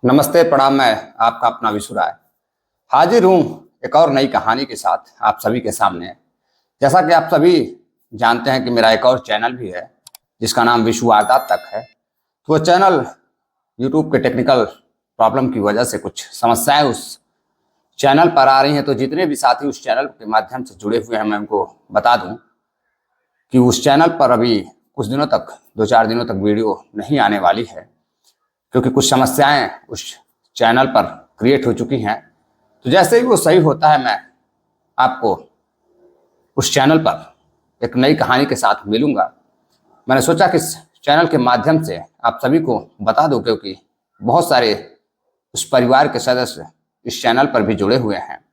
नमस्ते प्रणाम। मैं आपका अपना विशु राय हाजिर हूँ एक और नई कहानी के साथ आप सभी के सामने। जैसा कि आप सभी जानते हैं कि मेरा एक और चैनल भी है जिसका नाम विशु वारदात तक है। तो वो चैनल यूट्यूब के टेक्निकल प्रॉब्लम की वजह से कुछ समस्याएं उस चैनल पर आ रही हैं। तो जितने भी साथी उस चैनल के माध्यम से जुड़े हुए हैं मैं उनको बता दूं कि उस चैनल पर अभी कुछ दिनों तक 2-4 दिनों तक वीडियो नहीं आने वाली है, क्योंकि कुछ समस्याएं उस चैनल पर क्रिएट हो चुकी हैं। तो जैसे ही वो सही होता है मैं आपको उस चैनल पर एक नई कहानी के साथ मिलूंगा। मैंने सोचा कि इस चैनल के माध्यम से आप सभी को बता दूं, क्योंकि बहुत सारे उस परिवार के सदस्य इस चैनल पर भी जुड़े हुए हैं।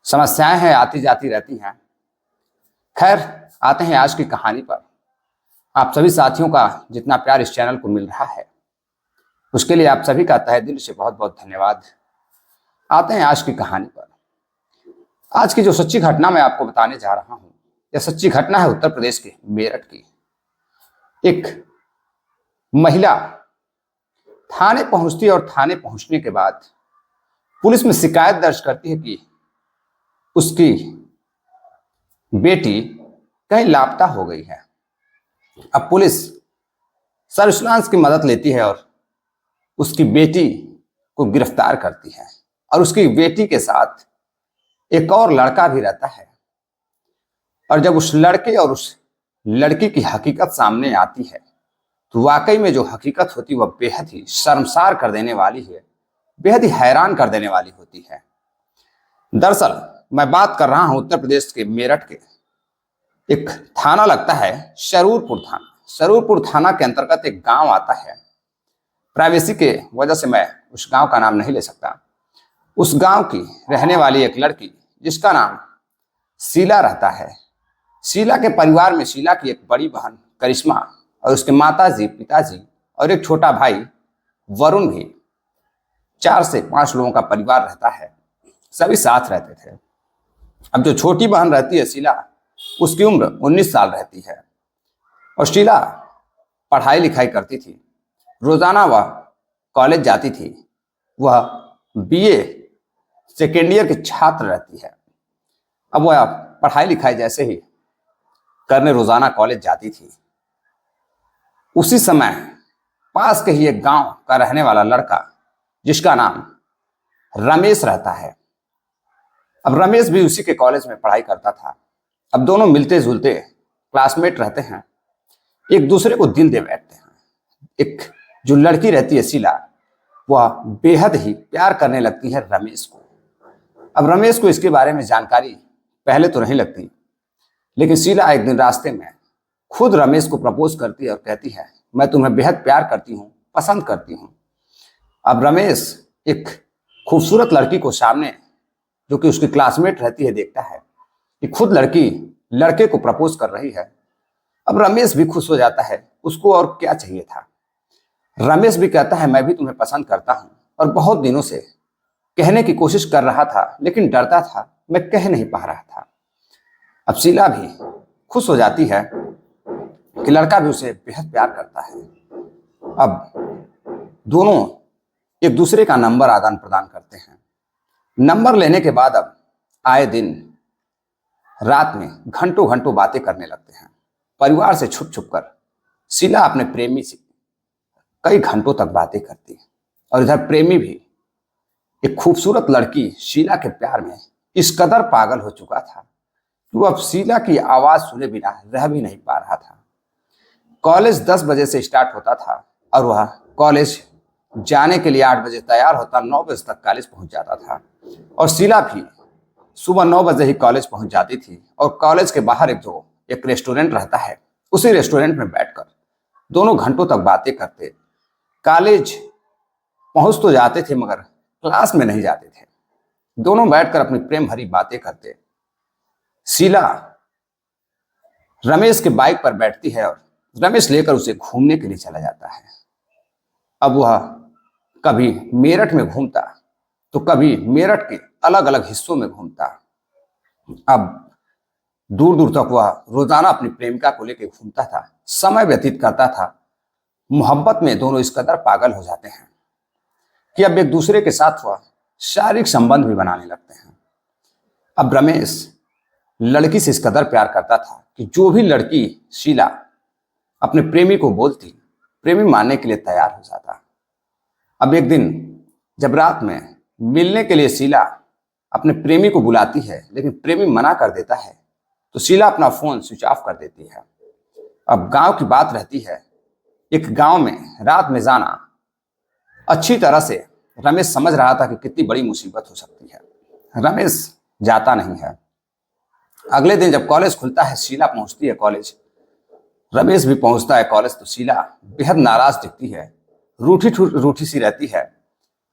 समस्याएं हैं, आती जाती रहती हैं। खैर, आते हैं आज की कहानी पर। आप सभी साथियों का जितना प्यार इस चैनल को मिल रहा है उसके लिए आप सभी का तहे दिल से बहुत बहुत धन्यवाद। आते हैं आज की कहानी पर। आज की जो सच्ची घटना मैं आपको बताने जा रहा हूं, यह सच्ची घटना है उत्तर प्रदेश के मेरठ की। एक महिला थाने पहुंचती है और थाने पहुंचने के बाद पुलिस में शिकायत दर्ज करती है कि उसकी बेटी कहीं लापता हो गई है। अब पुलिस सर्विलांस की मदद लेती है और उसकी बेटी को गिरफ्तार करती है, और उसकी बेटी के साथ एक और लड़का भी रहता है। और जब उस लड़के और उस लड़की की हकीकत सामने आती है तो वाकई में जो हकीकत होती है वह बेहद ही शर्मसार कर देने वाली है, बेहद ही हैरान कर देने वाली होती है। दरअसल मैं बात कर रहा हूं उत्तर प्रदेश के मेरठ के एक थाना लगता है शरूरपुर थाना। शरूरपुर थाना के अंतर्गत एक गांव आता है। प्राइवेसी के वजह से मैं उस गांव का नाम नहीं ले सकता। उस गांव की रहने वाली एक लड़की जिसका नाम शीला रहता है। शीला के परिवार में शीला की एक बड़ी बहन करिश्मा और उसके माताजी, पिताजी और एक छोटा भाई वरुण भी 4 से 5 लोगों का परिवार रहता है। सभी साथ रहते थे। अब जो छोटी बहन रहती है शीला, उसकी उम्र 19 साल रहती है और शीला पढ़ाई लिखाई करती थी। रोजाना वह कॉलेज जाती थी। वह बीए सेकेंड ईयर की छात्र रहती है। अब वह पढ़ाई लिखाई जैसे ही करने रोजाना कॉलेज जाती थी, उसी समय पास के ही एक गांव का रहने वाला लड़का जिसका नाम रमेश रहता है। अब रमेश भी उसी के कॉलेज में पढ़ाई करता था। अब दोनों मिलते जुलते क्लासमेट रहते हैं, एक दूसरे को दिल दे बैठते हैं। एक जो लड़की रहती है शीला, वह बेहद ही प्यार करने लगती है रमेश को। अब रमेश को इसके बारे में जानकारी पहले तो नहीं लगती, लेकिन शीला एक दिन रास्ते में खुद रमेश को प्रपोज करती है और कहती है, मैं तुम्हें बेहद प्यार करती हूँ, पसंद करती हूँ। अब रमेश एक खूबसूरत लड़की को सामने, जो कि उसकी क्लासमेट रहती है, देखता है कि खुद लड़की लड़के को प्रपोज कर रही है। अब रमेश भी खुश हो जाता है, उसको और क्या चाहिए था। रमेश भी कहता है, मैं भी तुम्हें पसंद करता हूं और बहुत दिनों से कहने की कोशिश कर रहा था, लेकिन डरता था, मैं कह नहीं पा रहा था। अब शीला भी खुश हो जाती है कि लड़का भी उसे बेहद प्यार करता है। अब दोनों एक दूसरे का नंबर आदान प्रदान करते हैं। नंबर लेने के बाद अब आए दिन रात में घंटों घंटों बातें करने लगते हैं। परिवार से छुप छुप कर शीला अपने प्रेमी से कई घंटों तक बातें करती है, और इधर प्रेमी भी एक खूबसूरत लड़की शीला के प्यार में इस कदर पागल हो चुका था कि वो अब शीला की आवाज सुने बिना रह भी नहीं पा रहा था। कॉलेज 10 बजे से स्टार्ट होता था और वह कॉलेज जाने के लिए 8 बजे तैयार होता, 9 बजे तक कॉलेज पहुंच जाता था। और शीला भी सुबह 9 बजे ही कॉलेज पहुंच जाती थी और कॉलेज के बाहर एक रेस्टोरेंट रहता है, उसी रेस्टोरेंट में बैठकर दोनों घंटों तक बातें करते। कॉलेज पहुंच तो जाते थे मगर क्लास में नहीं जाते थे। दोनों बैठकर अपनी प्रेम भरी बातें करते। शीला रमेश के बाइक पर बैठती है और रमेश लेकर उसे घूमने के लिए चला जाता है। अब वह कभी मेरठ में घूमता तो कभी मेरठ के अलग अलग हिस्सों में घूमता। अब दूर दूर तक वह रोजाना अपनी प्रेमिका को लेकर घूमता था, समय व्यतीत करता था। मोहब्बत में दोनों इस कदर पागल हो जाते हैं। कि अब एक दूसरे के साथ वह शारीरिक संबंध भी बनाने लगते हैं। अब रमेश लड़की से इस कदर प्यार करता था कि जो भी लड़की शीला अपने प्रेमी को बोलती, प्रेमी मानने के लिए तैयार हो जाता। अब एक दिन जब रात में मिलने के लिए शीला अपने प्रेमी को बुलाती है, लेकिन प्रेमी मना कर देता है, तो शीला अपना फोन स्विच ऑफ कर देती है। अब गांव की बात रहती है, एक गांव में रात में जाना अच्छी तरह से रमेश समझ रहा था कि कितनी बड़ी मुसीबत हो सकती है। रमेश जाता नहीं है। अगले दिन जब कॉलेज खुलता है, शीला पहुंचती है कॉलेज, रमेश भी पहुंचता है कॉलेज, तो शीला बेहद नाराज दिखती है, रूठी रूठी सी रहती है।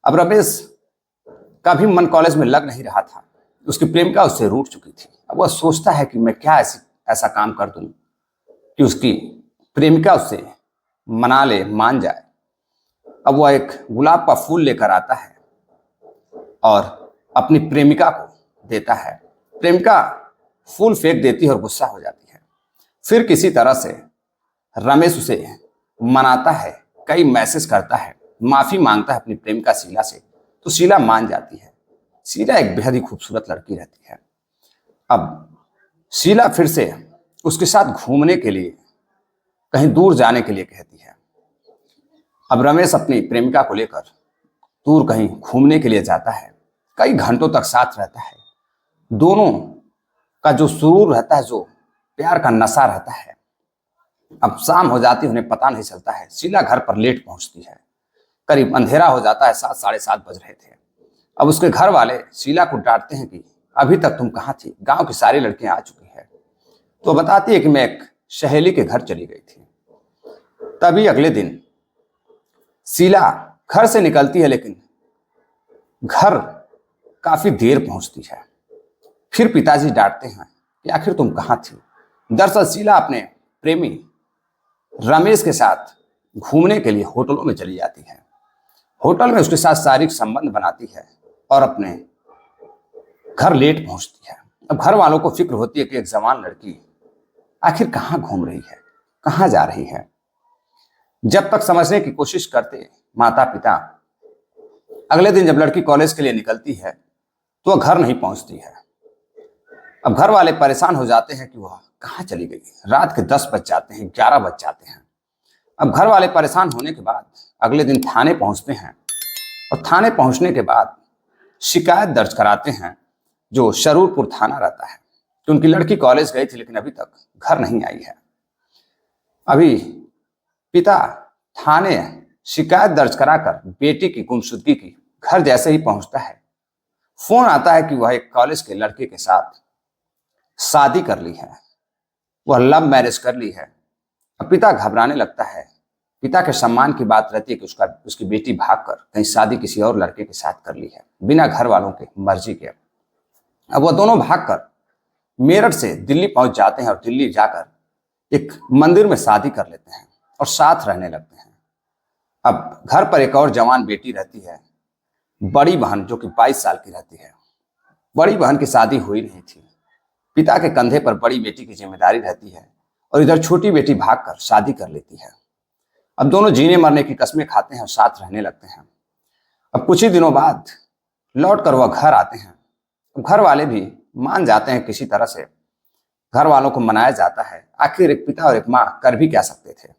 अब रमेश का भी मन कॉलेज में लग नहीं रहा था। उसकी प्रेमिका उससे रूठ चुकी थी। अब वह सोचता है कि मैं क्या ऐसा काम कर दूं कि उसकी प्रेमिका उससे मना ले, मान जाए। अब वह एक गुलाब का फूल लेकर आता है और अपनी प्रेमिका को देता है। प्रेमिका फूल फेंक देती है और गुस्सा हो जाती है। फिर किसी तरह से रमेश उसे मनाता है, कई मैसेज करता है, माफी मांगता है अपनी प्रेमिका शीला से, तो शीला मान जाती है। शीला एक बेहद ही खूबसूरत लड़की रहती है। अब शीला फिर से उसके साथ घूमने के लिए, कहीं दूर जाने के लिए कहती है। अब रमेश अपनी प्रेमिका को लेकर दूर कहीं घूमने के लिए जाता है। कई घंटों तक साथ रहता है। दोनों का जो सुरूर रहता है, जो प्यार का नशा रहता है। अब शाम हो जाती है, उन्हें पता नहीं चलता है। शीला घर पर लेट पहुंचती है। करीब अंधेरा हो जाता है, 7 साढ़े 7 बज रहे थे। अब उसके घर वाले शीला को डांटते हैं कि अभी तक तुम कहाँ थी, गांव की सारी लड़कियां आ चुकी है। तो बताती है कि मैं एक सहेली के घर चली गई थी। तभी अगले दिन शीला घर से निकलती है, लेकिन घर काफी देर पहुंचती है। फिर पिताजी डांटते हैं कि आखिर तुम कहाँ थी। दरअसल शीला अपने प्रेमी रमेश के साथ घूमने के लिए होटलों में चली जाती है। होटल में उसके साथ शारीरिक संबंध बनाती है और अपने घर लेट पहुंचती है। अब घर वालों को फिक्र होती है कि एक जवान लड़की आखिर कहाँ घूम रही है, कहाँ जा रही है। जब तक समझने की कोशिश करते माता पिता, अगले दिन जब लड़की कॉलेज के लिए निकलती है तो वह घर नहीं पहुंचती है। अब घर वाले परेशान हो जाते हैं कि वह कहाँ चली गई। रात के 10 बज जाते हैं, 11 बज जाते हैं। अब घर वाले परेशान होने के बाद अगले दिन थाने पहुंचते हैं और थाने पहुंचने के बाद शिकायत दर्ज कराते हैं, जो शरूरपुर थाना रहता है, कि उनकी लड़की कॉलेज गई थी लेकिन अभी तक घर नहीं आई है। अभी पिता थाने शिकायत दर्ज कराकर बेटी की गुमशुदगी की घर जैसे ही पहुंचता है, फोन आता है कि वह एक कॉलेज के लड़के के साथ शादी कर ली है, वह लव मैरिज कर ली है। अब पिता घबराने लगता है। पिता के सम्मान की बात रहती है कि उसकी बेटी भागकर कहीं शादी किसी और लड़के के साथ कर ली है, बिना घर वालों के मर्जी के। अब वह दोनों भागकर मेरठ से दिल्ली पहुंच जाते हैं और दिल्ली जाकर एक मंदिर में शादी कर लेते हैं और साथ रहने लगते हैं। अब घर पर एक और जवान बेटी रहती है, बड़ी बहन, जो कि 22 साल की रहती है। बड़ी बहन की शादी हुई नहीं थी। पिता के कंधे पर बड़ी बेटी की जिम्मेदारी रहती है और इधर छोटी बेटी भागकर शादी कर लेती है। अब दोनों जीने मरने की कस्में खाते हैं और साथ रहने लगते हैं। अब कुछ ही दिनों बाद लौट कर वह घर आते हैं। घर वाले भी मान जाते हैं किसी तरह से, घर वालों को मनाया जाता है। आखिर एक पिता और एक माँ कर भी क्या सकते थे।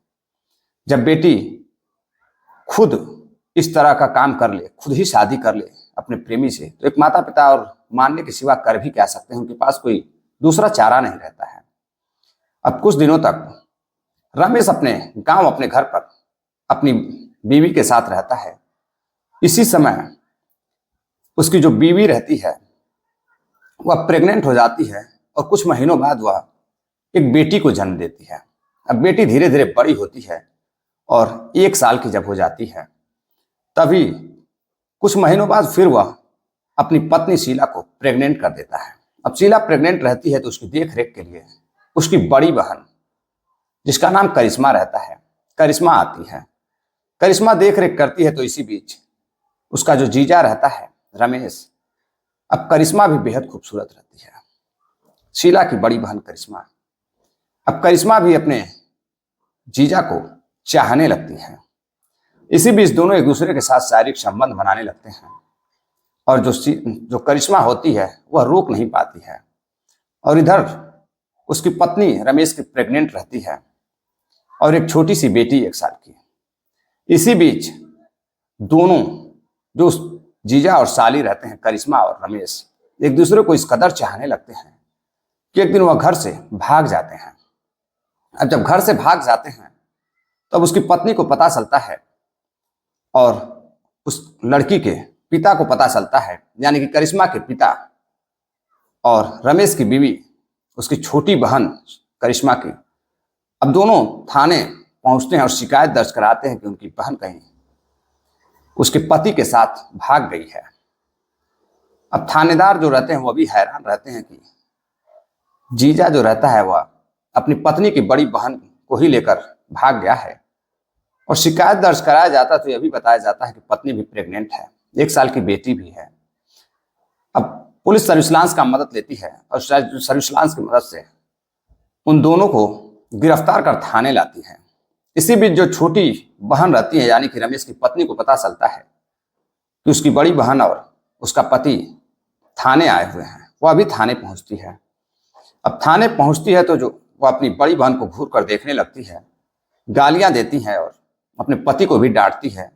जब बेटी खुद इस तरह का काम कर ले, खुद ही शादी कर ले अपने प्रेमी से, तो एक माता पिता और मानने के सिवा कर भी क्या सकते हैं। उनके पास कोई दूसरा चारा नहीं रहता है। अब कुछ दिनों तक रमेश अपने गांव, अपने घर पर अपनी बीवी के साथ रहता है। इसी समय उसकी जो बीवी रहती है वह प्रेग्नेंट हो जाती है और कुछ महीनों बाद वह एक बेटी को जन्म देती है। अब बेटी धीरे धीरे बड़ी होती है और 1 साल की जब हो जाती है, तभी कुछ महीनों बाद फिर वह अपनी पत्नी शीला को प्रेग्नेंट कर देता है। अब शीला प्रेग्नेंट रहती है तो उसकी देख रेख के लिए उसकी बड़ी बहन, जिसका नाम करिश्मा रहता है, करिश्मा आती है। करिश्मा देख रेख करती है। तो इसी बीच उसका जो जीजा रहता है रमेश, अब करिश्मा भी बेहद खूबसूरत रहती है, शीला की बड़ी बहन करिश्मा। अब करिश्मा भी अपने जीजा को चाहने लगती है। इसी बीच दोनों एक दूसरे के साथ शारीरिक संबंध बनाने लगते हैं और जो करिश्मा होती है वह रोक नहीं पाती है। और इधर उसकी पत्नी रमेश की प्रेग्नेंट रहती है और एक छोटी सी बेटी 1 साल की। इसी बीच दोनों जो जीजा और साली रहते हैं, करिश्मा और रमेश, एक दूसरे को इस कदर चाहने लगते हैं कि एक दिन वह घर से भाग जाते हैं। अब जब घर से भाग जाते हैं तब उसकी पत्नी को पता चलता है और उस लड़की के पिता को पता चलता है, यानी कि करिश्मा के पिता और रमेश की बीवी, उसकी छोटी बहन करिश्मा की। अब दोनों थाने पहुंचते हैं और शिकायत दर्ज कराते हैं कि उनकी बहन कहीं उसके पति के साथ भाग गई है। अब थानेदार जो रहते हैं वो भी हैरान रहते हैं कि जीजा जो रहता है वह अपनी पत्नी की बड़ी बहन को ही लेकर भाग गया है। और शिकायत दर्ज कराया जाता तो यह भी बताया जाता है कि पत्नी भी प्रेग्नेंट है, 1 साल की बेटी भी है। अब पुलिस सर्विलांस का मदद लेती है और सर्विलांस की मदद से उन दोनों को गिरफ्तार कर थाने लाती है। इसी बीच जो छोटी बहन रहती है, यानी कि रमेश की पत्नी को पता चलता है कि उसकी बड़ी बहन और उसका पति थाने आए हुए हैं। वह अभी थाने पहुंचती है। अब थाने पहुंचती है तो जो वह अपनी बड़ी बहन को घूर कर देखने लगती है, गालियां देती है और अपने पति को भी डांटती है,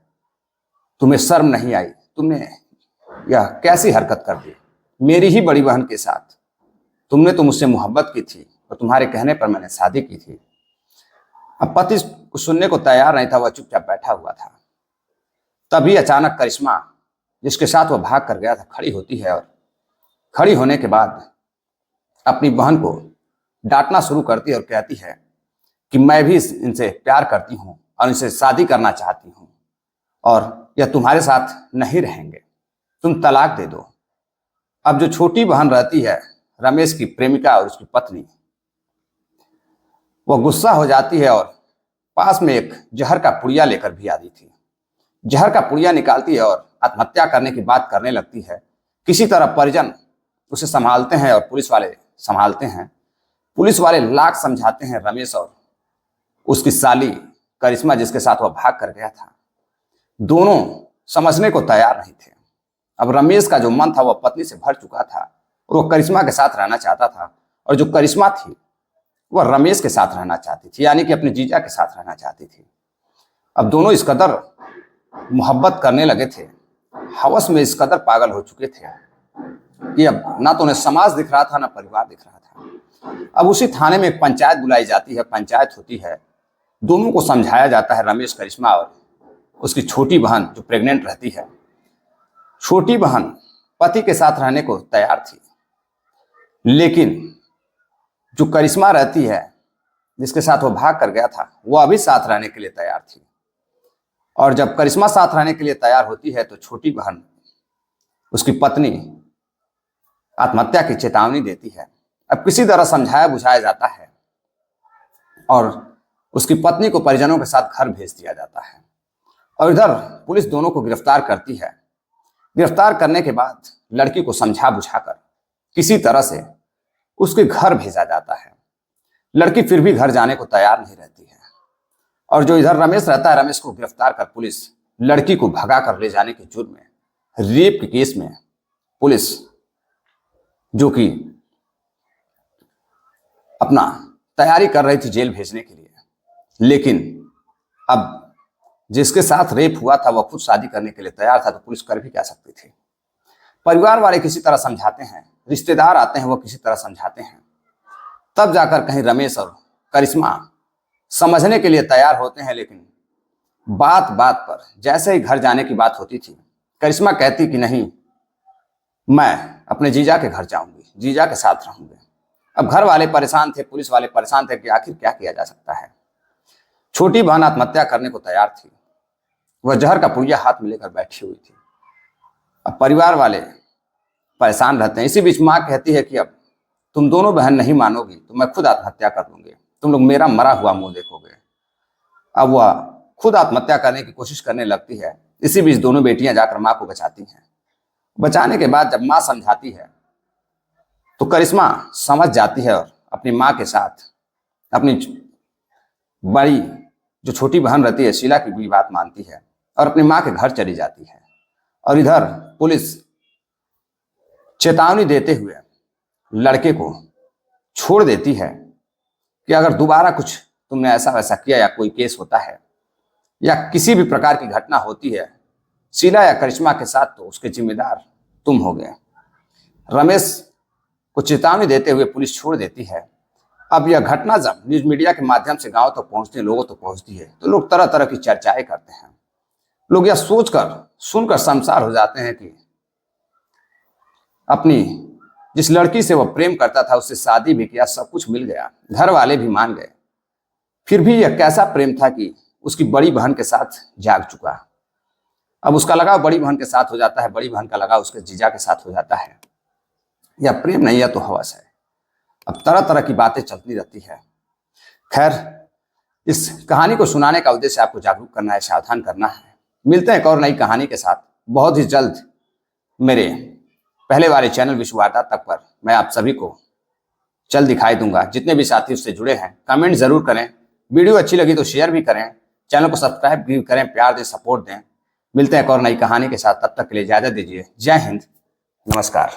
तुम्हें शर्म नहीं आई, तुमने यह कैसी हरकत कर दी मेरी ही बड़ी बहन के साथ, तुमने तो मुझसे मोहब्बत की थी और तुम्हारे कहने पर मैंने शादी की थी। अब पति कुछ सुनने को तैयार नहीं था, वह चुपचाप बैठा हुआ था। तभी अचानक करिश्मा, जिसके साथ वह भाग कर गया था, खड़ी होती है और खड़ी होने के बाद अपनी बहन को डांटना शुरू करती है और कहती है कि मैं भी इनसे प्यार करती हूँ और इनसे शादी करना चाहती हूँ और यह तुम्हारे साथ नहीं रहेंगे, तुम तलाक दे दो। अब जो छोटी बहन रहती है, रमेश की प्रेमिका और उसकी पत्नी, वह गुस्सा हो जाती है और पास में एक जहर का पुड़िया लेकर भी आई थी। जहर का पुड़िया निकालती है और आत्महत्या करने की बात करने लगती है। किसी तरह परिजन उसे संभालते हैं और पुलिस वाले संभालते हैं। पुलिस वाले लाख समझाते हैं रमेश और उसकी साली करिश्मा, जिसके साथ वह भाग कर गया था। दोनों समझने को तैयार नहीं थे। अब रमेश का जो मन था वह पत्नी से भर चुका था और वह करिश्मा के साथ रहना चाहता था, और जो करिश्मा थी वह रमेश के साथ रहना चाहती थी, यानी कि अपने जीजा के साथ रहना चाहती थी। अब दोनों इस कदर मोहब्बत करने लगे थे, हवस में इस कदर पागल हो चुके थे कि अब ना तो उन्हें समाज दिख रहा था ना परिवार दिख रहा था। अब उसी थाने में एक पंचायत बुलाई जाती है, पंचायत होती है। दोनों को समझाया जाता है, रमेश, करिश्मा और उसकी छोटी बहन जो प्रेग्नेंट रहती है। छोटी बहन पति के साथ रहने को तैयार थी, लेकिन जो करिश्मा रहती है, जिसके साथ वो भाग कर गया था, वो अभी साथ रहने के लिए तैयार थी। और जब करिश्मा साथ रहने के लिए तैयार होती है तो छोटी बहन, उसकी पत्नी, आत्महत्या की चेतावनी देती है। अब किसी तरह समझाया बुझाया जाता है और उसकी पत्नी को परिजनों के साथ घर भेज दिया जाता है। और इधर पुलिस दोनों को गिरफ्तार करती है। गिरफ्तार करने के बाद लड़की को समझा बुझाकर किसी तरह से उसके घर भेजा जाता है। लड़की फिर भी घर जाने को तैयार नहीं रहती है। और जो इधर रमेश रहता है, रमेश को गिरफ्तार कर पुलिस लड़की को भगा कर ले जाने के जुर्म में, रेप के केस में, पुलिस जो कि अपना तैयारी कर रही थी जेल भेजने के लिए, लेकिन अब जिसके साथ रेप हुआ था वह खुद शादी करने के लिए तैयार था, तो पुलिस कर भी क्या सकती थी। परिवार वाले किसी तरह समझाते हैं, रिश्तेदार आते हैं, वो किसी तरह समझाते हैं, तब जाकर कहीं रमेश और करिश्मा समझने के लिए तैयार होते हैं। लेकिन बात बात पर जैसे ही घर जाने की बात होती थी, करिश्मा कहती कि नहीं, मैं अपने जीजा के घर जाऊंगी, जीजा के साथ रहूंगी। अब घर वाले परेशान थे, पुलिस वाले परेशान थे कि आखिर क्या किया जा सकता है। छोटी बहन आत्महत्या करने को तैयार थी, वह जहर का पुड़िया हाथ में लेकर बैठी हुई थी। अब परिवार वाले परेशान रहते हैं। इसी बीच माँ कहती है कि अब तुम दोनों बहन नहीं मानोगी तो मैं खुद आत्महत्या कर लूंगी, तुम लोग मेरा मरा हुआ मुंह देखोगे। अब वह खुद आत्महत्या करने की कोशिश करने लगती है। इसी बीच दोनों बेटियां जाकर माँ को बचाती हैं। बचाने के बाद जब माँ समझाती है तो करिश्मा समझ जाती है और अपनी माँ के साथ अपनी बड़ी जो छोटी बहन रहती है शीला की भी बात मानती है और अपनी मां के घर चली जाती है। और इधर पुलिस चेतावनी देते हुए लड़के को छोड़ देती है कि अगर दोबारा कुछ तुमने ऐसा वैसा किया या कोई केस होता है या किसी भी प्रकार की घटना होती है शीला या करिश्मा के साथ, तो उसके जिम्मेदार तुम हो गए। रमेश को चेतावनी देते हुए पुलिस छोड़ देती है। अब यह घटना जब न्यूज मीडिया के माध्यम से गांव तक पहुंचती है, लोगों तक पहुंचती है, तो लोग तरह तरह की चर्चाएं करते हैं। लोग यह सोचकर सुनकर शर्मसार हो जाते हैं कि अपनी जिस लड़की से वह प्रेम करता था उससे शादी भी किया, सब कुछ मिल गया, घर वाले भी मान गए, फिर भी यह कैसा प्रेम था कि उसकी बड़ी बहन के साथ जाग चुका। अब उसका लगाव बड़ी बहन के साथ हो जाता है, बड़ी बहन का लगाव उसके जीजा के साथ हो जाता है। यह प्रेम नहीं, यह तो हवस है। अब तरह तरह की बातें चलती रहती है। खैर, इस कहानी को सुनाने का उद्देश्य आपको जागरूक करना है, सावधान करना है। मिलते हैं एक और नई कहानी के साथ बहुत ही जल्द मेरे पहले वाले चैनल विश्व वार्ता तक पर मैं आप सभी को जल्द दिखाई दूंगा। जितने भी साथी उससे जुड़े हैं कमेंट जरूर करें, वीडियो अच्छी लगी तो शेयर भी करें, चैनल को सब्सक्राइब भी करें, प्यार दें, सपोर्ट दें। मिलते हैं एक और नई कहानी के साथ, तब तक के लिए इजाजत दीजिए। जय हिंद, नमस्कार।